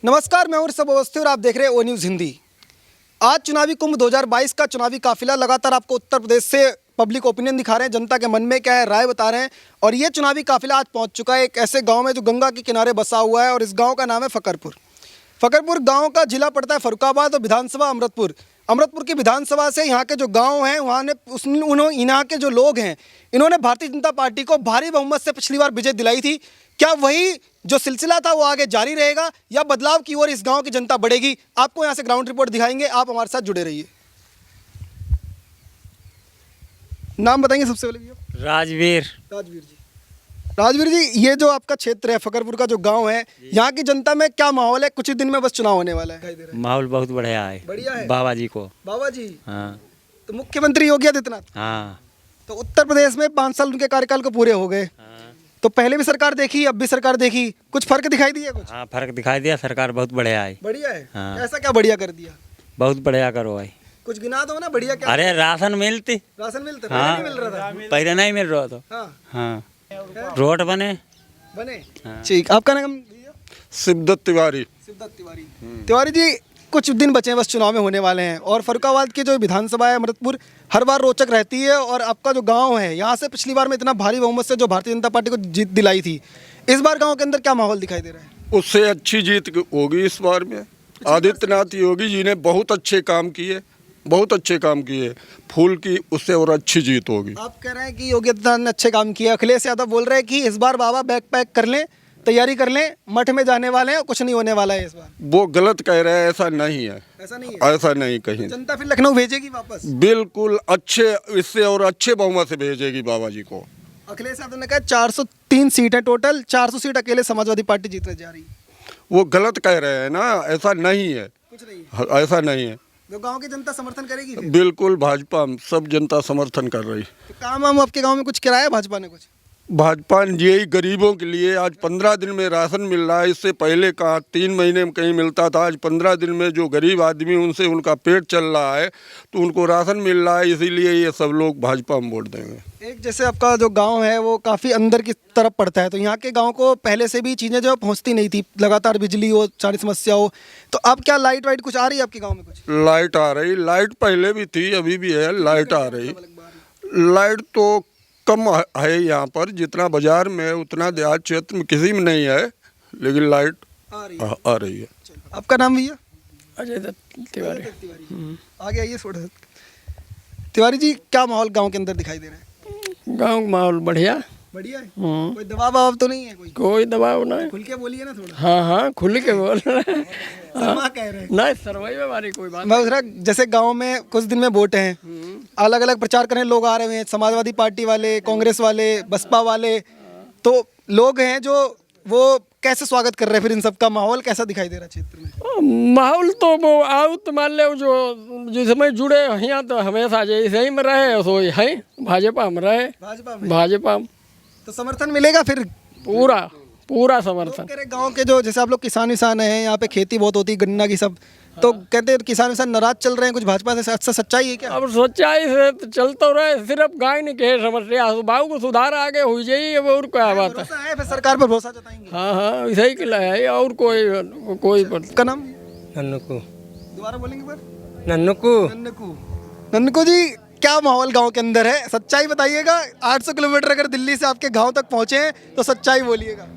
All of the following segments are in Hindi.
नमस्कार, मैं हूं ऋषभ अवस्थी और आप देख रहे हैं ओ न्यूज़ हिंदी। आज चुनावी कुंभ 2022 का चुनावी काफिला लगातार आपको उत्तर प्रदेश से पब्लिक ओपिनियन दिखा रहे हैं, जनता के मन में क्या है राय बता रहे हैं। और ये चुनावी काफिला आज पहुंच चुका है एक ऐसे गांव में जो गंगा के किनारे बसा हुआ है और इस गांव का नाम है फकरपुर। फकरपुर गांव का जिला पड़ता है फर्रुखाबाद और विधानसभा अमृतपुर। अमृतपुर की विधानसभा से यहाँ के जो गांव हैं वहाँ ने यहाँ के जो लोग हैं इन्होंने भारतीय जनता पार्टी को भारी बहुमत से पिछली बार विजय दिलाई थी। क्या वही जो सिलसिला था वो आगे जारी रहेगा या बदलाव की ओर इस गांव की जनता बढ़ेगी? आपको यहाँ से ग्राउंड रिपोर्ट दिखाएंगे, आप हमारे साथ जुड़े रहिए। नाम बताएंगे सबसे पहले भैया? राजवीर जी। राजवीर जी, ये जो आपका क्षेत्र है फकरपुर का जो गांव है, यहाँ की जनता में क्या माहौल है? कुछ ही दिन में बस चुनाव होने वाला है। माहौल बहुत बढ़िया है। बढ़िया है बाबा जी को। बाबा जी? हाँ। तो मुख्यमंत्री योगी आदित्यनाथ। हाँ। तो उत्तर प्रदेश में 5 साल उनके कार्यकाल को पूरे हो गए। हाँ। तो पहले भी सरकार देखी, अब भी सरकार देखी, कुछ फर्क दिखाई दिया? कुछ हाँ, फर्क दिखाई दिया। सरकार बहुत बढ़िया है। बढ़िया है। हाँ। ऐसा क्या बढ़िया कर दिया? बहुत बढ़िया करो भाई। कुछ गिना दो ना, बढ़िया क्या? अरे राशन मिलती। राशन मिलता? हाँ। पहले नहीं मिल रहा था। पहले नहीं मिल रहा था। हाँ। हाँ। रोड बने। हाँ। ठीक, आपका नाम भैया? शिवदत्त तिवारी। शिवदत्त तिवारी। तिवारी जी, कुछ दिन बचे हैं बस चुनाव में होने वाले हैं और फर्रुखाबाद की जो विधानसभा है अमृतपुर हर बार रोचक रहती है और आपका जो गांव है यहाँ से पिछली बार में इतना भारी बहुमत से जो भारतीय जनता पार्टी को जीत दिलाई थी, इस बार गांव के अंदर क्या माहौल दिखाई दे रहा है? उससे अच्छी जीत होगी इस बार में। आदित्यनाथ योगी जी ने बहुत अच्छे काम किए, बहुत अच्छे काम किए। फूल की उससे और अच्छी जीत होगी। आप कह रहे हैं कि योगी आदित्यनाथ ने अच्छे काम किए, अखिलेश यादव बोल रहे हैं कि इस बार बाबा बैग पैक कर लें, तैयारी कर लें, मठ में जाने वाले हैं, कुछ नहीं होने वाला है इस बार। वो गलत कह रहे हैं, ऐसा नहीं है। ऐसा नहीं है? ऐसा नहीं कहीं। जनता फिर लखनऊ भेजेगी वापस? बिल्कुल अच्छे, इससे और अच्छे बहुमत से भेजेगी बाबा जी को। अखिलेश यादव ने कहा 403 सीट है टोटल, 400 सीट अकेले समाजवादी पार्टी जीतने जा रही है। वो गलत कह रहे हैं ना, ऐसा नहीं है। कुछ नहीं है? ऐसा नहीं है। तो गांव की जनता समर्थन करेगी फिर? बिल्कुल, भाजपा सब जनता समर्थन कर रही। तो काम हम आपके गांव में कुछ कराया भाजपा ने? कुछ भाजपा यही गरीबों के लिए आज 15 दिन में राशन मिल रहा है। इससे पहले कहाँ 3 महीने में कहीं मिलता था। आज 15 दिन में जो गरीब आदमी उनसे उनका पेट चल रहा है तो उनको राशन मिल रहा है। इसीलिए ये सब लोग भाजपा में वोट देंगे। एक जैसे आपका जो गांव है वो काफ़ी अंदर की तरफ पड़ता है, तो यहाँ के गांव को पहले से भी चीज़ें जो पहुँचती नहीं थी, लगातार बिजली हो, सारी समस्या हो, तो अब क्या लाइट वाइट कुछ आ रही है आपके गाँव में? कुछ लाइट आ रही, लाइट पहले भी थी, अभी भी है, लाइट आ रही। लाइट तो कम है यहाँ पर, जितना बाजार में है उतना देहात क्षेत्र में किसी में नहीं है, लेकिन लाइट आ रही है। आपका नाम भैया? अजय दत्त तिवारी। आगे आइए थोड़ा। तिवारी जी, क्या माहौल गांव के अंदर दिखाई दे रहा है? गांव का माहौल बढ़िया बढ़िया है। कोई दबाव तो नहीं है? कोई दबाव नहीं। खुल के बोलिए ना थोड़ा। हाँ, खुल के बोल रहे हैं। कह रहे हैं नहीं, सरवाई में हमारी कोई बात मैं उधर जैसे गांव में कुछ दिन में वोट हैं, अलग अलग प्रचार करने लोग आ रहे हैं, समाजवादी पार्टी वाले, कांग्रेस वाले, बसपा वाले, तो लोग हैं जो वो कैसे स्वागत कर रहे हैं? फिर इन सब का माहौल कैसा दिखाई दे रहा है क्षेत्र में? माहौल तो वो आओ तो मान लो जो जिसमें जुड़े यहाँ तो हमेशा जैसे ही में रहे सो है भाजपा में रहे। भाजपा में तो समर्थन मिलेगा फिर? पूरा समर्थन। गांव के जो जैसे आप लोग किसान विसान हैं, यहाँ पे खेती बहुत होती है गन्ना की सब, तो कहते हैं किसान विसान नाराज चल रहे हैं कुछ भाजपा से, अच्छा सच्चाई है क्या? अब सच्चाई से तो चलता रहे, सिर्फ गाय ने कहे समस्या बाबू को सुधार आगे हो जाइए, अब और क्या बात है? फिर सरकार पर भरोसा जताएंगे? हाँ, सही किला है और कोई का नाम? नन्नकू। दोबारा बोलेंगे पर? नन्नकू। नन्नकू जी, क्या माहौल गांव के अंदर है? सच्चाई बताइएगा। 800 किलोमीटर अगर दिल्ली से आपके गांव तक पहुंचे हैं तो सच्चाई बोलिएगा।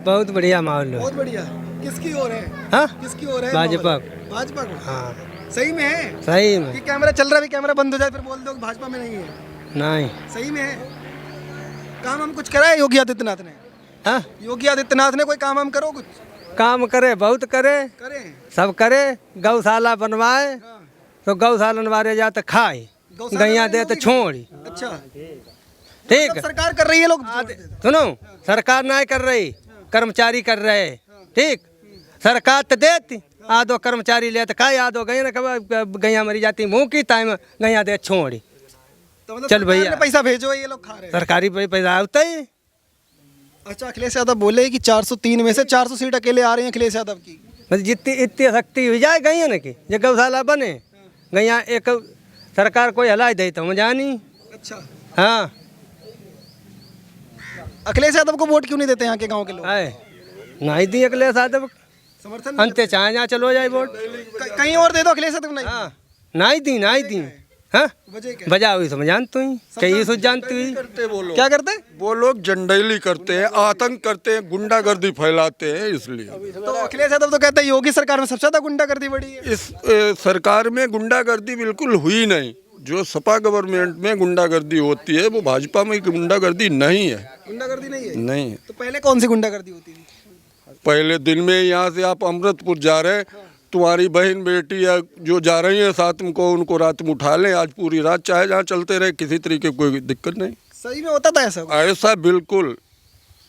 बहुत बढ़िया माहौल है। बहुत बढ़िया। किसकी ओर है? हाँ? किसकी ओर है? भाजपा। भाजपा को? हाँ, सही में है? सही में। कि कैमरा चल रहा है, कैमरा बंद हो जाए फिर बोल दो कि भाजपा में नहीं है? नहीं, सही में है। काम हम कुछ कराए योगी आदित्यनाथ ने? हाँ, योगी आदित्यनाथ ने कोई काम हम करो कुछ? काम करे, बहुत करे, सब करे। गौशाला बनवाए तो गौशाला बनवाए जा तो खाए, गैया दे तो छोड़ी। अच्छा, ठीक है। सरकार कर रही है, लोग सुनो, सरकार नहीं कर रही, कर्मचारी कर रहे। ठीक, सरकार तो देती, आधो कर्मचारी ले तो खाए, आधो गैया मरी जाती मुँह की टाइम गैया दे छोड़ी। चल भैया, पैसा भेजो, ये लोग खा रहे हैं। सरकारी पैसा आता ही। अच्छा, अखिलेश यादव बोले कि 403 में से 400 सीट अकेले आ रही हैं अखिलेश यादव की। मतलब जितनी इतनी शक्ति हो जाए गैया न की, जो गौशाला बने गैया एक सरकार कोई हलाई दे तो मजा नहीं। अच्छा, हाँ, अखिलेश यादव को वोट क्यों नहीं देते यहाँ के गांव के लोग? नहीं दी अखिलेश यादव। समर्थन नहीं अंते चाहे जहाँ चलो जाए वोट कहीं और दे दो अखिलेश यादव को नहीं। हाँ नहीं दी हाँ वजह क्या बजा हुई समझ जानती हुई कहीं सोच जानती हुई करते वो लोग क्या करते हैं? वो लोग जंडेली करते हैं, आतंक करते हैं, गुंडागर्दी फैलाते हैं, इसलिए तो अखिलेश यादव तो कहते हैं योगी सरकार में सबसे ज्यादा गुंडागर्दी बढ़ी है। इस सरकार में गुंडागर्दी बिल्कुल हुई नहीं। जो सपा गवर्नमेंट में गुंडागर्दी होती है वो भाजपा में गुंडागर्दी नहीं है। गुंडागर्दी नहीं है। नहीं है। तो पहले कौन सी गुंडागर्दी होती थी? पहले दिन में यहाँ से आप अमृतपुर जा रहे हैं, तुम्हारी बहन बेटी या जो जा रही है साथ में को उनको रात में उठा लें, आज पूरी रात चाहे जहाँ चलते रहे, किसी तरीके की कोई दिक्कत नहीं। सही में होता था ऐसा? ऐसा बिल्कुल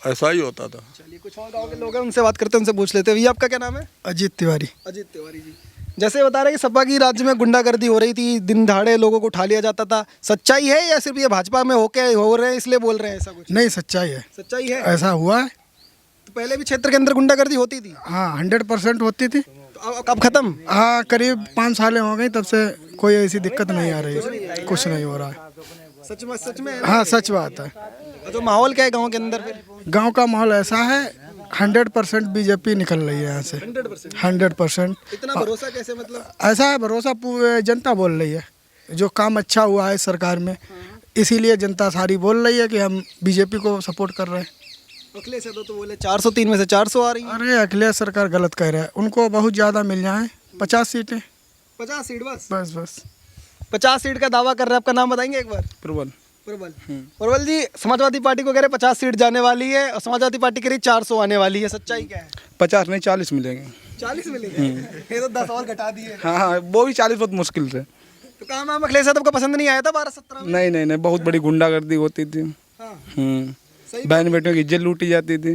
ऐसा ही होता था। चलिए कुछ और गाँव के लोग हैं उनसे बात करते हैं, उनसे पूछ लेते हैं। भैया आपका क्या नाम है? अजीत तिवारी। अजीत तिवारी जी, जैसे बता रहे कि सपा की राज्य में गुंडागर्दी हो रही थी, दिन दहाड़े लोगों को उठा लिया जाता था, सच्चाई है या सिर्फ ये भाजपा में होके हो रहे हैं इसलिए बोल रहे हैं ऐसा कुछ? नहीं, सच्चाई है, सच्चाई है। ऐसा हुआ है। तो पहले भी क्षेत्र के अंदर गुंडागर्दी होती थी? हाँ 100% होती थी। तो अब खत्म? हाँ करीब 5 सालें हो गई, तब से कोई ऐसी दिक्कत नहीं आ रही है, कुछ नहीं हो रहा है। सच में है ना? हाँ सच बात है। तो माहौल क्या है गाँव के अंदर फिर? गांव का माहौल ऐसा है 100% बीजेपी निकल रही है यहाँ से। 100%। इतना भरोसा कैसे, मतलब? ऐसा है भरोसा, जनता बोल रही है जो काम अच्छा हुआ है सरकार में, इसीलिए जनता सारी बोल रही है कि हम बीजेपी को सपोर्ट कर रहे हैं। अखिलेश यादव तो बोले 403 में से 400 आ रही है। अरे अखिलेश सरकार गलत कह रहा है, उनको बहुत ज़्यादा मिल जाए 50 सीटें 50 सीट बस? बस 50 सीट का दावा कर रहे हैं, आपका नाम बताएंगे एक बार? प्रबल। प्रबल जी, समाजवादी पार्टी को कह रहे 50 सीट जाने वाली है और समाजवादी पार्टी कह रही 400 आने वाली है, सच्चाई क्या है? 50 नहीं 40 मिलेंगे। 40 मिलेंगे? ये तो 10 और घटा दिए। हाँ वो भी 40 बहुत मुश्किल से। तो काम नाम अखिलेश यादव को पसंद नहीं आया था 12-17 में? नहीं बहुत बड़ी गुंडागर्दी होती थी। हाँ, बहन बेटियों की इज्जत लूटी जाती थी।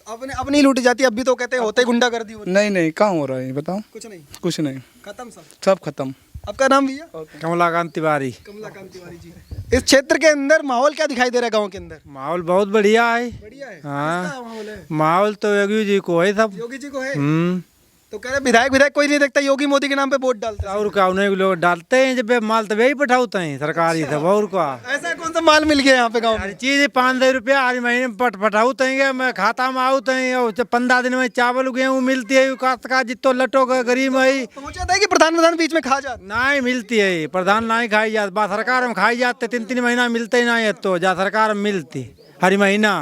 अब नहीं लूटी जाती, अब भी तो कहते हैं होते गुंडागर्दी होती। नहीं कहाँ हो रहा है बताओ? कुछ नहीं खत्म सब खत्म। आपका नाम भैया? कमलाकांत तिवारी। कमलाकांत तिवारी जी। इस क्षेत्र के अंदर माहौल क्या दिखाई दे रहा है गाँव के अंदर? माहौल बहुत बढ़िया है। बढ़िया है। हाँ। किसका माहौल है? माहौल तो योगी जी को है सब। योगी जी को है। तो कह रहे विधायक कोई नहीं देखता, योगी मोदी के नाम पे वोट डालते हैं। और का उन्हें लोग डालते हैं जब माल तो वही पठाते हैं सरकारी सब और का। ऐसा कौन सा माल मिल गया यहाँ पे गाँव हर में? चीज 500 रुपया हर महीने पठाते हैं, मैं खाता में आउते हैं और 15 दिन में चावल गेहूँ मिलती है, काश्तकार जितो लटो गरीब है पहुंचा था कि प्रधान बीच में खा जाते? नहीं मिलती है, प्रधान नहीं खाई जाती, बा सरकार में खाई जाते 3-3 महीना मिलते ही नहीं है, तो जा सरकार में मिलती हर महीना।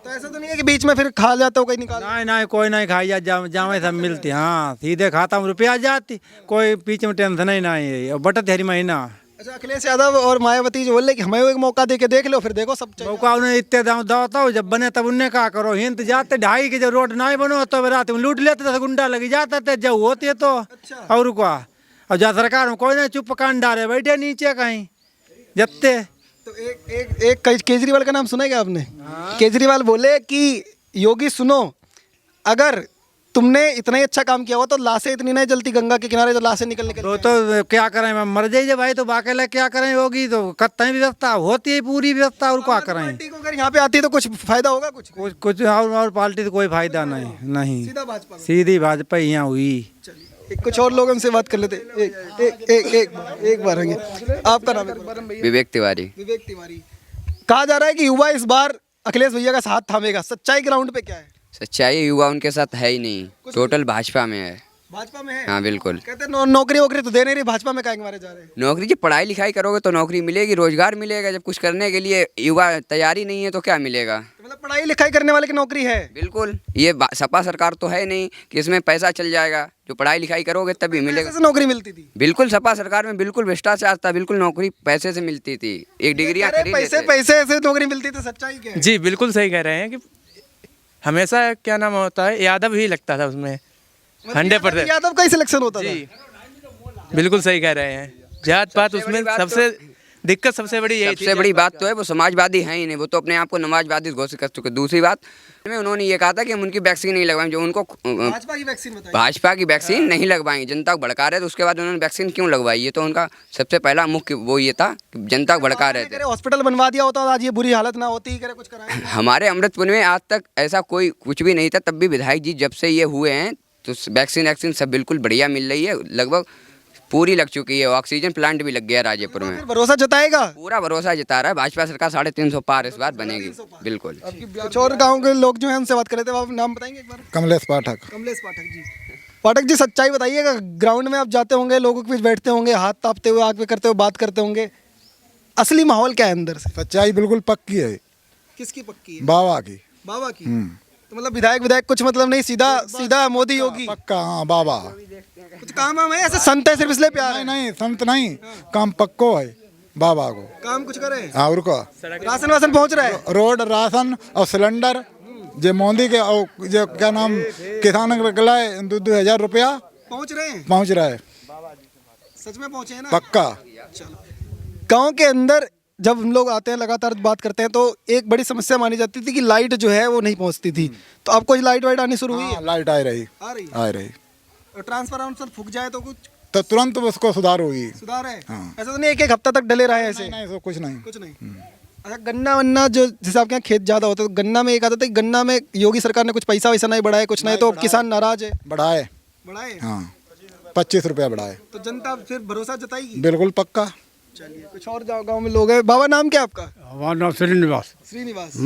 तो ऐसा तो नहीं है कि बीच में फिर खा जाते हो कहीं निकाल? नहीं कोई नहीं खाई जाती, जावे सब मिलती। हाँ सीधे खाता में रुपया जाती, कोई बीच में टेंशन ही नहीं है, और बटत हर महीना। अच्छा, अखिलेश यादव और मायावती जो बोल रहे कि हमें एक मौका दे के देख लो, फिर देखो सब चाहिए। मौका उन्हें इतने दाम दाता हो, जब बने तब उन्हें क्या करो, हिंद जाते 2.5 के जब रोड नहीं बनो तो रात में लूट लेते थे, गुंडा लगी जाते थे जब होती है तो। और क्या, और जहाँ सरकार में कोई नहीं चुप कान डाले बैठे नीचे कहीं जत्ते। तो एक केजरीवाल का नाम सुना है क्या आपने? केजरीवाल बोले कि योगी सुनो, अगर तुमने इतना ही अच्छा काम किया हुआ तो लाशें इतनी नहीं जलती गंगा के किनारे, जो लाशें निकल तो क्या करें, मैं मर जाइए भाई तो बाकी क्या करें, होगी तो कत्ते व्यवस्था होती है पूरी व्यवस्था, और क्या करें। पार्टी को अगर यहाँ पे आती है तो कुछ फायदा होगा? कुछ और पार्टी तो कोई फायदा नहीं सीधा भाजपा में? सीधी भाजपा यहाँ हुई। कुछ और लोग उनसे बात कर लेते। एक बार आएंगे। आपका नाम है? विवेक तिवारी। विवेक तिवारी। कहा जा रहा है कि युवा इस बार अखिलेश भैया का साथ थामेगा, सच्चाई ग्राउंड पे क्या है? सच्चाई युवा उनके साथ है ही नहीं, टोटल भाजपा में है। भाजपा में है? हाँ बिल्कुल। कहते हैं नौकरी वोकरी तो दे नहीं रही, भाजपा में काहे मारे जा रहे हैं? नौकरी की पढ़ाई लिखाई करोगे तो नौकरी मिलेगी, रोजगार मिलेगा, जब कुछ करने के लिए युवा तैयारी नहीं है तो क्या मिलेगा? मतलब पढ़ाई लिखाई करने वाले की नौकरी है? बिल्कुल, ये सपा सरकार तो है नहीं कि इसमें पैसा चल जाएगा, जो पढ़ाई लिखाई करोगे तभी मिलेगा। पैसे से नौकरी मिलती थी? बिल्कुल, सपा सरकार में बिल्कुल भ्रष्टाचार था, बिल्कुल नौकरी पैसे से मिलती थी, एक डिग्रियां खरीद लेते। पैसे से नौकरी मिलती थी, सच्चाई क्या है? जी बिल्कुल सही कह रहे हैं कि हमेशा क्या नाम होता है, यादव ही लगता था उसमें 100%। यादव का ही सिलेक्शन होता था? जी बिल्कुल सही कह रहे हैं, जात पात उसमें सबसे दिक्कत सबसे बड़ी यही सबसे बड़ी बात तो है वो समाजवादी है ही नहीं, वो तो अपने आप को समाजवादी घोषित कर चुके। दूसरी बात में उन्होंने ये कहा था कि हम उनकी वैक्सीन नहीं लगवाएंगे, जो उनको भाजपा की वैक्सीन बताइए। भाजपा की वैक्सीन नहीं लगवाएंगे, जनता को भड़का रहे थे। उसके बाद उन्होंने वैक्सीन क्यों लगवाई, ये तो उनका सबसे पहला मुख्य वो ये था कि जनता को भड़का रहे थे। हॉस्पिटल बनवा दिया होता आज ये बुरी हालत ना होती, कुछ कराएंगे। हमारे अमृतपुर में आज तक ऐसा कोई कुछ भी नहीं था, तब भी विधायक जी जब से ये हुए हैं तो वैक्सीन सब बिल्कुल बढ़िया मिल रही है। लगभग पूरी लग चुकी है, ऑक्सीजन प्लांट भी लग गया राजेपुर में। फिर भरोसा जताएगा? पूरा भरोसा जता रहा है भाजपा सरकार, 350 पार इस बार बनेगी बिल्कुल। कुछ और गाँव के लोग जो हैं उनसे बात कर रहे थे, आप नाम बताएंगे एक बार? कमलेश पाठक। कमलेश पाठक जी। पाठक जी, सच्चाई बताइएगा, ग्राउंड में आप जाते होंगे, लोगों के बीच बैठते होंगे, हाथ तापते हुए, आग पे करते हुए बात करते होंगे, असली माहौल क्या है अंदर से? सच्चाई बिल्कुल पक्की है, किसकी पक्की है? बाबा की। बाबा की। तो मतलब विधायक कुछ मतलब नहीं, सीधा सीधा मोदी योगी? पक्का, हाँ बाबा। कुछ काम वाम है? ऐसे संत है सिर्फ इसलिए प्यार है? नहीं संत नहीं, काम पक्को है बाबा को। काम कुछ करे? हाँ, और को राशन वासन पहुंच रहा है? रोड, राशन और सिलेंडर जो मोदी के, और जो क्या नाम किसान गलाए 2,000 रुपया पहुंच रहे हैं? पहुंच रहा है, सच में पहुंचे हैं ना? पक्का। गांव के अंदर जब हम लोग आते हैं, लगातार बात करते हैं, तो एक बड़ी समस्या मानी जाती थी कि लाइट जो है वो नहीं पहुंचती थी। तो अब कुछ लाइट वाइट आनी शुरू हुई है? हाँ, लाइट आ रही, आ रही आ रही। और ट्रांसफार्मर फूक जाए तो कुछ तो तुरंत उसको सुधार होगी। सुधार है? हाँ। ऐसा तो नहीं एक हफ्ता तक डले रहे ऐसे? नहीं, कुछ नहीं। कुछ नहीं। अच्छा, गन्ना वन्ना जो, जैसे आपके यहाँ खेत ज्यादा होते हैं, तो गन्ना में एक आता था कि गन्ना में योगी सरकार ने कुछ पैसा वैसा नहीं बढ़ाया, कुछ नहीं, तो किसान नाराज है। बढ़ाए, बढ़ाए? हाँ 25 रुपया बढ़ाए। तो जनता फिर भरोसा जताएगी? बिल्कुल पक्का। चलिए, कुछ और गांव में लोग हैं। बाबा, नाम क्या आपका? हमारा नाम श्रीनिवास। श्रीनिवास।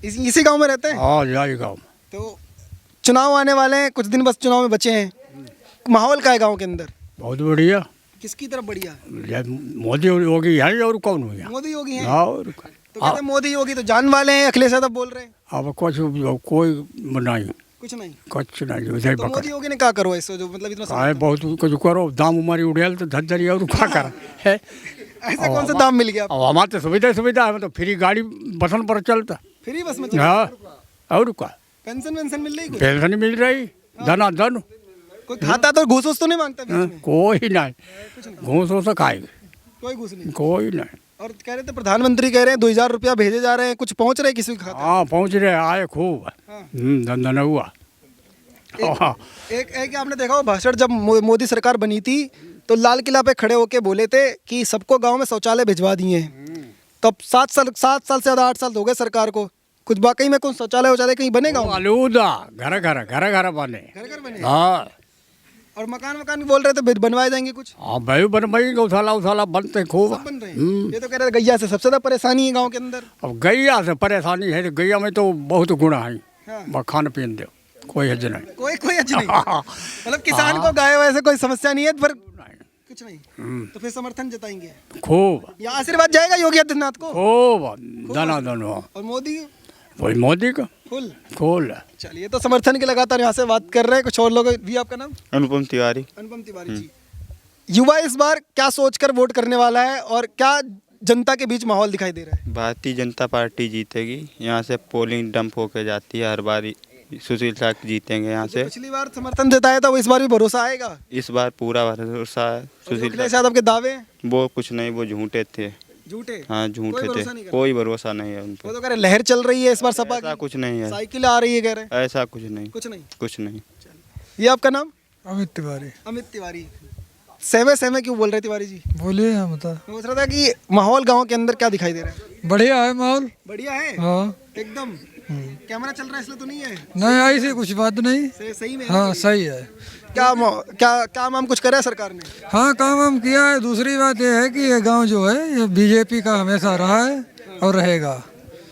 इसी गांव में रहते हैं? हाँ, यही गाँव। तो चुनाव आने वाले हैं, कुछ दिन बस चुनाव में बचे हैं, माहौल का है गांव के अंदर? बहुत बढ़िया। किसकी तरफ बढ़िया? मोदी योगी है और कौन हो गया? मोदी योगी हैं? और तो कहते हैं मोदी योगी तो जान वाले हैं, अखिलेश यादव बोल रहे हैं। अब कुछ कोई नहीं, कुछ नहीं। कुछ नहीं, उधर तो मोदी योगी ने क्या करो ऐसे, जो मतलब इतना काय बहुत कुछ करो, दाम हमारी उड़ेल तो धज्जरी और क्या कर है। ऐसा कौन सा दाम मिल गया? अब हमारे तो सुविधा है, तो फ्री गाड़ी बसन पर चलता। फ्री बस में? हाँ, और क्या पेंशन वेंशन मिल रही? कुछ पेंशन मिल रही, धना धन। कोई खाता तो घूस वूस तो नहीं मांगता बीच में? कोई नहीं, घूस हो खाएगा कोई घूस नहीं? कोई नहीं। और कह रहे थे प्रधानमंत्री कह रहे हैं 2,000 रुपया भेजे जा रहे हैं, कुछ पहुंच रहे किसी के खाते? हाँ, पहुँच रहे, आए खूब। धंधा न हुआ। एक आपने देखा हो भाषण, जब मोदी सरकार बनी थी तो लाल किला पे खड़े होके बोले थे कि सबको गांव में शौचालय भिजवा दिए हैं। तब 7 साल से ज़्यादा 8 साल हो गए सरकार को, कुछ वाकई में कौन शौचालय कहीं बनेगा? आलूदा घर बने। घर बने? हाँ, और मकान बोल रहे थे बनवाए जाएंगे कुछ? हाँ भाई बनवाई, गौशाला बनते खूब। सब बन रहे हैं। ये तो कह रहे थे गैया से सबसे ज़्यादा परेशानी है गाँव के अंदर। अब गैया से परेशानी है, तो गैया में तो बहुत गुणा है। हाँ। खान पीन दो, कोई हज नहीं। कोई हज नहीं? मतलब किसान को गाय वैसे कोई समस्या नहीं है, पर कुछ नहीं। तो फिर समर्थन जताएंगे खूब, या आशीर्वाद जाएगा योगी आदित्यनाथ को? खूब धना धनो। और मोदी? वही मोदी का फुल खोल। चलिए, तो समर्थन के लगातार यहाँ से बात कर रहे हैं कुछ और लोग भी। आपका नाम? अनुपम तिवारी। अनुपम तिवारी जी। युवा इस बार क्या सोचकर वोट करने वाला है और क्या जनता के बीच माहौल दिखाई दे रहा है? भारतीय जनता पार्टी जीतेगी, यहाँ से पोलिंग डंप होके जाती है हर बार। सुशील साग जीतेंगे यहाँ से। पिछली बार समर्थन जताया था, वो इस बार भी भरोसा आएगा? इस बार पूरा भरोसा है। सुशील अखिलेश यादव के दावे? वो कुछ नहीं, वो झूठे थे। झूठे? हाँ, झूठे थे, कोई भरोसा नहीं है उन वो पर। तो कह रहे लहर चल रही है इस बार सपा ऐसा की, कुछ नहीं है, साइकिल आ रही है कह रहे। ऐसा कुछ नहीं, कुछ नहीं? कुछ नहीं। ये आपका नाम? अमित तिवारी। अमित तिवारी। सहमे क्यों बोल रहे तिवारी जी? बोलिए। हम बता। मैं पूछ रहा था कि माहौल गांव के अंदर क्या दिखाई दे रहा है? बढ़िया है माहौल। बढ़िया है? हाँ एकदम। कैमरा चल रहा है इसलिए तो नहीं है? नहीं, ऐसी कुछ बात नहीं। सही में? हाँ सही है। क्या काम हम कुछ करे सरकार ने? हाँ, काम हम किया है। दूसरी बात यह है कि ये गांव जो है ये बीजेपी का हमेशा रहा है और रहेगा।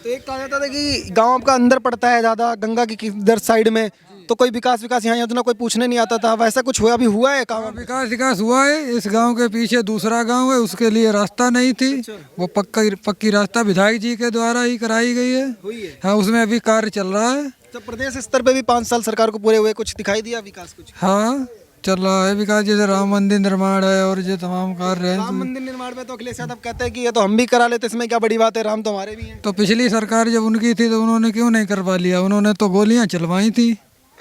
तो एक कहा जाता था कि गांव आपका अंदर पड़ता है ज़्यादा, गंगा की इधर साइड में, तो कोई विकास यहाँ उतना कोई पूछने नहीं आता था, वैसा कुछ हुआ? अभी हुआ है काम? विकास हुआ है। इस गांव के पीछे दूसरा गांव है, उसके लिए रास्ता नहीं थी। वो पक्की रास्ता विधायक जी के द्वारा ही कराई गई है। हुई है? हाँ, उसमें अभी कार्य चल रहा है। तो प्रदेश स्तर पे भी 5 साल सरकार को पूरे हुए, कुछ दिखाई दिया विकास कुछ? हाँ, चल रहा है विकास। जैसे राम मंदिर निर्माण है और जो तमाम कार्य हैं। राम मंदिर निर्माण में तो अखिलेश यादव कहते हैं कि ये तो हम भी करा लेते, इसमें क्या बड़ी बात है, राम तो हमारे भी हैं। तो पिछली सरकार जब उनकी थी तो उन्होंने क्यों नहीं करवा लिया? उन्होंने तो गोलियां चलवाई थी।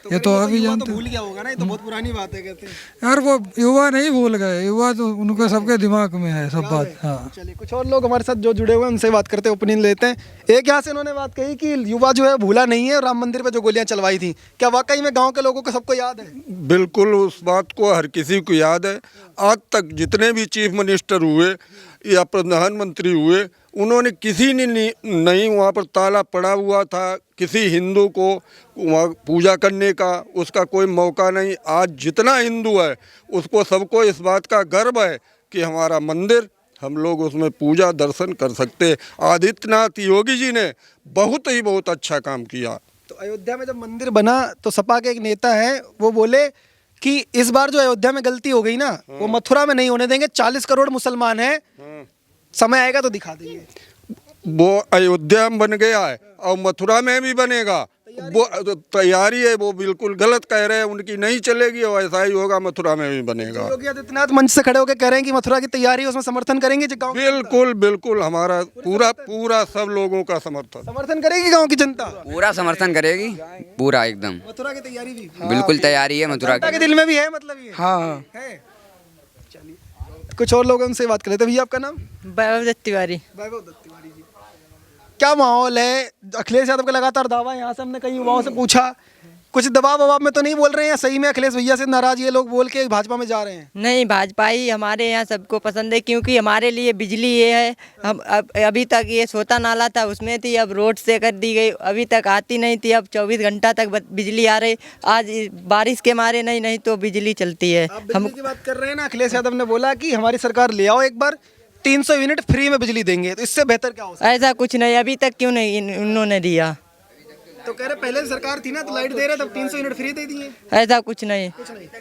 ये तो अभी युवा तो जानते। भूल गया होगा ना, ये तो बहुत पुरानी बात है कहते हैं। यार वो युवा नहीं भूल गए, युवा तो उनके सबके दिमाग में है सब बात। हाँ, चलिए, कुछ और लोग हमारे साथ जो जुड़े हुए हैं उनसे बात करते हैं, ओपिनियन लेते हैं। एक यहाँ से उन्होंने बात कही कि युवा जो है भूला नहीं है, और राम मंदिर पे जो गोलियां चलवाई थी, क्या वाकई में गांव के लोगों को सबको याद है? बिल्कुल, उस बात को हर किसी को याद है। आज तक जितने भी चीफ मिनिस्टर हुए या प्रधानमंत्री हुए, उन्होंने किसी ने नहीं वहाँ पर ताला पड़ा हुआ था किसी हिंदू को वहाँ पूजा करने का, उसका कोई मौका नहीं। आज जितना हिंदू है उसको सबको इस बात का गर्व है कि हमारा मंदिर, हम लोग उसमें पूजा दर्शन कर सकते हैं। आदित्यनाथ योगी जी ने बहुत अच्छा काम किया। तो अयोध्या में जब मंदिर बना तो सपा के एक नेता है वो बोले कि इस बार जो अयोध्या में गलती हो गई ना वो मथुरा में नहीं होने देंगे। 40 करोड़ मुसलमान हैं, समय आएगा तो दिखा देंगे। वो अयोध्या में बन गया है और मथुरा में भी बनेगा, वो तैयारी है। वो बिल्कुल गलत कह रहे हैं, उनकी नहीं चलेगी और ऐसा ही होगा, मथुरा में भी बनेगा। योगी आदित्यनाथ मंच से खड़े होकर कह रहे हैं कि मथुरा की तैयारी है, उसमें समर्थन करेंगे गाँव की बिल्कुल हमारा पूरा सब लोगों का समर्थन करेगी गाँव की जनता, पूरा समर्थन करेगी, पूरा एकदम मथुरा की तैयारी भी बिल्कुल तैयारी है मथुरा जनता के दिल में भी है, मतलब ये हाँ है। चलिए कुछ और लोग उनसे बात कर लेते हैं। भैया आपका नाम? वैभव दत्त तिवारी। वैभव दत्त तिवारी जी, क्या माहौल है? अखिलेश यादव का लगातार दावा है, यहाँ से हमने कई युवाओं से पूछा, कुछ दबाव वबाव में तो नहीं बोल रहे हैं? सही में अखिलेश भैया से नाराज ये लोग बोल के भाजपा में जा रहे हैं? नहीं, भाजपा ही हमारे यहाँ सबको पसंद है, क्योंकि हमारे लिए बिजली ये है। हम अभी तक ये सोता नाला था उसमें थी, अब रोड से कर दी गई, अभी तक आती नहीं थी, अब 24 घंटा तक बिजली आ रही। आज बारिश के मारे नहीं तो बिजली चलती है। हम की बात कर रहे हैं ना, अखिलेश यादव ने बोला कि हमारी सरकार ले आओ एक बार, 300 यूनिट फ्री में बिजली देंगे, तो इससे बेहतर क्या हो सकता है? ऐसा कुछ नहीं, अभी तक क्यों नहीं उन्होंने दिया? तो कह रहे पहले सरकार थी ना तो लाइट दे रहे, तब 300 यूनिट फ्री दे दिए। ऐसा कुछ नहीं।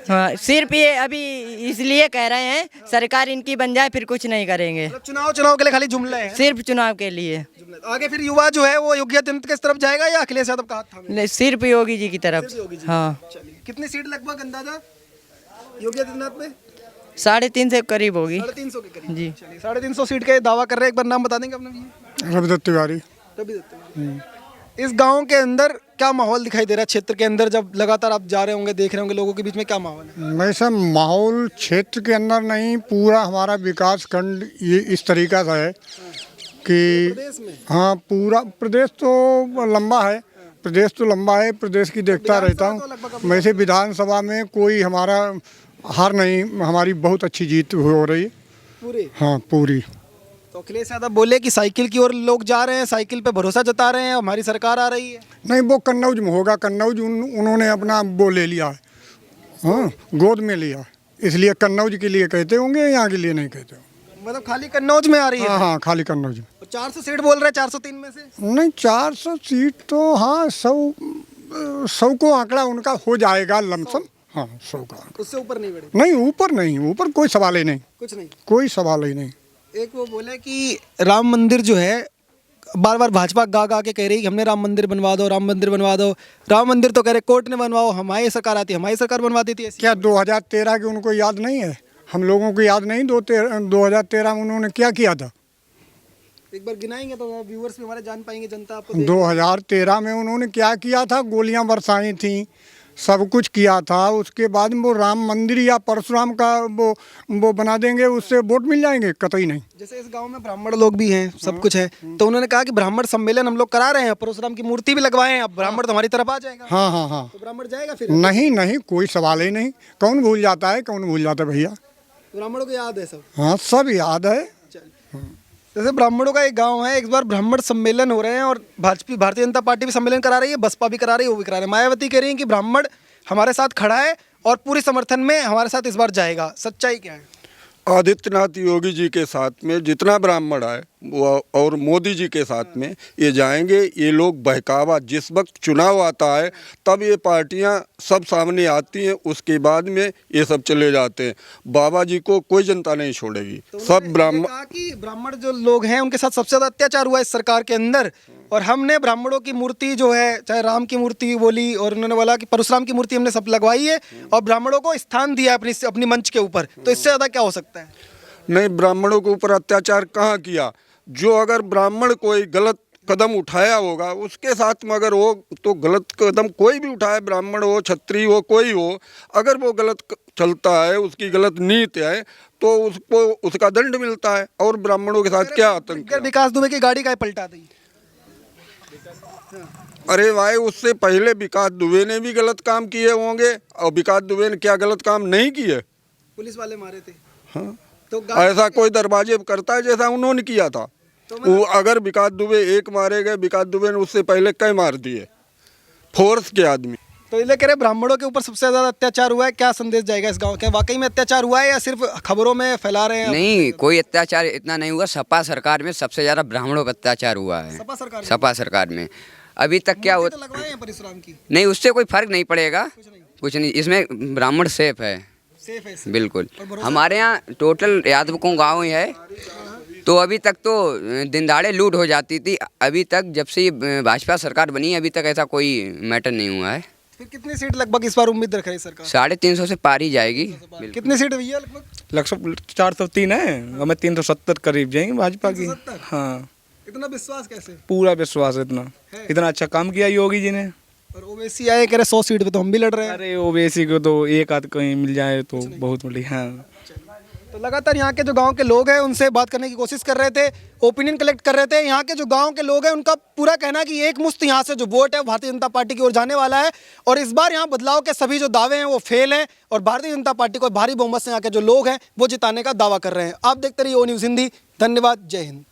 हाँ, सिर्फ ये अभी इसलिए कह रहे हैं सरकार इनकी बन जाए, फिर कुछ नहीं करेंगे। चुनाव के लिए खाली जुमले हैं, सिर्फ चुनाव के लिए। आगे फिर युवा जो है वो योगी आदित्यनाथ की तरफ जाएगा या अखिलेश यादव का हाथ थामेगा? सिर्फ योगी जी की तरफ। हाँ। कितनी सीट लगभग अंदाजा योगी आदित्यनाथ में? 350 के करीब होगी। 350 के करीब जी। 350 सीट का दावा कर रहे हैं, एक बार नाम बता देंगे अपना? रवि दत्त तिवारी। इस गांव के अंदर क्या माहौल दिखाई दे रहा है? क्षेत्र के अंदर जब लगातार आप जा रहे होंगे, देख रहे होंगे, लोगों के बीच में क्या माहौल है? वैसा माहौल क्षेत्र के अंदर नहीं, पूरा हमारा विकास खंड ये इस तरीका से है कि प्रदेश में? हाँ, पूरा प्रदेश तो लंबा है, प्रदेश की देखता रहता हूँ। वैसे विधानसभा में कोई हमारा हार नहीं, हमारी बहुत अच्छी जीत हो रही है पूरे। हाँ, पूरी। तो अखिलेश यादव बोले कि साइकिल की ओर लोग जा रहे हैं, साइकिल पे भरोसा जता रहे हैं, हमारी सरकार आ रही है। नहीं, वो कन्नौज में होगा, कन्नौज उन्होंने अपना वो ले लिया है, हाँ, गोद में लिया है, इसलिए कन्नौज के लिए कहते होंगे, यहाँ के लिए नहीं कहते होंगे। मतलब खाली कन्नौज में आ रही है? हाँ, खाली कन्नौज में। 400 सीट बोल रहे हैं, 403 में से? नहीं, 400 सीट तो हाँ, 100 को आंकड़ा उनका हो जाएगा लमसम। हाँ, 100 का, उससे ऊपर नहीं बढ़े? नहीं, ऊपर कोई सवाल ही नहीं, कुछ नहीं, कोई सवाल ही नहीं। एक वो बोले कि राम मंदिर जो है, बार बार भाजपा गा के कह रही कि हमने राम मंदिर बनवा दो, राम मंदिर बनवा दो। राम मंदिर तो कह रहे कोर्ट ने बनवाओ, हमारी सरकार आती, हमारी सरकार बनवा देती है। क्या 2013 की उनको याद नहीं है? हम लोगों को याद नहीं? 2013 में उन्होंने क्या किया था? एक बार गिनाएंगे तो व्यूअर्स भी हमारे जान पाएंगे, जनता आपको। 2013 में उन्होंने क्या किया था? गोलियां बरसाई थी, सब कुछ किया था। उसके बाद वो राम मंदिर या परशुराम का वो बना देंगे, उससे वोट मिल जाएंगे? कतई नहीं। जैसे इस गांव में ब्राह्मण लोग भी हैं, सब कुछ है, तो उन्होंने कहा कि ब्राह्मण सम्मेलन हम लोग करा रहे हैं, परशुराम की मूर्ति भी लगवाए हैं, अब ब्राह्मण तो हमारी तरफ आ जाएगा। हाँ, तो ब्राह्मण जाएगा फिर? नहीं, कोई सवाल ही नहीं। कौन भूल जाता है भैया? ब्राह्मणों को याद है सब? हाँ, सब याद है। जैसे ब्राह्मणों का एक गांव है, इस बार ब्राह्मण सम्मेलन हो रहे हैं और भारतीय जनता पार्टी भी सम्मेलन करा रही है, बसपा भी करा रही है, वो भी करा रही है। मायावती कह रही है कि ब्राह्मण हमारे साथ खड़ा है और पूरी समर्थन में हमारे साथ इस बार जाएगा। सच्चाई क्या है? आदित्यनाथ योगी जी के साथ में जितना ब्राह्मण है वो और मोदी जी के साथ में ये जाएंगे। ये लोग बहकावा, जिस वक्त चुनाव आता है तब ये पार्टियां सब सामने आती हैं, उसके बाद में ये सब चले जाते हैं। बाबा जी को कोई जनता नहीं छोड़ेगी। तो सब ब्राह्मण जो लोग हैं उनके साथ सबसे ज़्यादा अत्याचार हुआ इस सरकार के अंदर, और हमने ब्राह्मणों की मूर्ति जो है, चाहे राम की मूर्ति बोली और उन्होंने बोला कि परशुराम की मूर्ति हमने सब लगवाई है और ब्राह्मणों को स्थान दिया अपनी मंच के ऊपर, तो इससे ज़्यादा क्या हो सकता है? नहीं, ब्राह्मणों के ऊपर अत्याचार कहाँ किया? जो अगर ब्राह्मण कोई गलत कदम उठाया होगा उसके साथ में अगर वो तो गलत कदम कोई भी उठाए, ब्राह्मण हो, क्षत्रिय हो, कोई हो, अगर वो गलत चलता है, उसकी गलत नीति है, तो उसको उसका दंड मिलता है। और ब्राह्मणों के साथ क्या आतंक? विकास दुबे की गाड़ी का पलटा दी। अरे भाई, उससे पहले विकास दुबे ने भी गलत काम किए होंगे, और विकास दुबे ने क्या गलत काम नहीं किए? पुलिस वाले मारे थे। हाँ, तो ऐसा कोई दरवाजे करता है जैसा उन्होंने किया था? वो अगर विकास दुबे एक मारे गए, विकास दुबे ने उससे पहले कई मार दिए फोर्स के आदमी। तो ये कह रहे ब्राह्मणों के ऊपर सबसे ज्यादा अत्याचार हुआ है, क्या संदेश जाएगा इस गांव के? वाकई में अत्याचार हुआ है या सिर्फ खबरों में फैला रहे हैं? नहीं, कोई अत्याचार इतना नहीं हुआ। सपा सरकार में सबसे ज़्यादा ब्राह्मणों पर अत्याचार हुआ है। सपा सरकार में अभी तक क्या तो लगवाए हैं परशुराम की? नहीं, उससे कोई फर्क नहीं पड़ेगा, कुछ नहीं। इसमें ब्राह्मण सेफ है, सेफ है बिल्कुल। हमारे यहाँ टोटल यादवकों गाँव ही है, तो अभी तक तो दिन दहाड़े लूट हो जाती थी। अभी तक जब से ये भाजपा सरकार बनी है, अभी तक ऐसा कोई मैटर नहीं हुआ है। फिर कितनी सीट लगभग इस बार उम्मीद रख रही है सरकार? 350 से पार ही जाएगी। कितनी सीट भैया लगभग? लगभग 403 है, हमें 370 करीब जाएंगे भाजपा की। 370? हाँ, इतना विश्वास कैसे? पूरा विश्वास है, इतना अच्छा काम किया योगी जी ने। और ओवैसी आए कह रहे 100 सीट पे तो हम भी लड़ रहे हैं। अरे ओवैसी को तो एक आध कहीं मिल जाए तो बहुत बढ़िया। हाँ, तो लगातार यहाँ के जो गांव के लोग हैं उनसे बात करने की कोशिश कर रहे थे, ओपिनियन कलेक्ट कर रहे थे। यहाँ के जो गांव के लोग हैं उनका पूरा कहना है कि एक मुश्त यहाँ से जो वोट है वो भारतीय जनता पार्टी की ओर जाने वाला है और इस बार यहाँ बदलाव के सभी जो दावे हैं वो फेल हैं और भारतीय जनता पार्टी को भारी बहुमत से यहाँ के जो लोग हैं वो जिताने का दावा कर रहे हैं। आप देखते रहिए ओ न्यूज़ हिंदी। धन्यवाद। जय हिंद।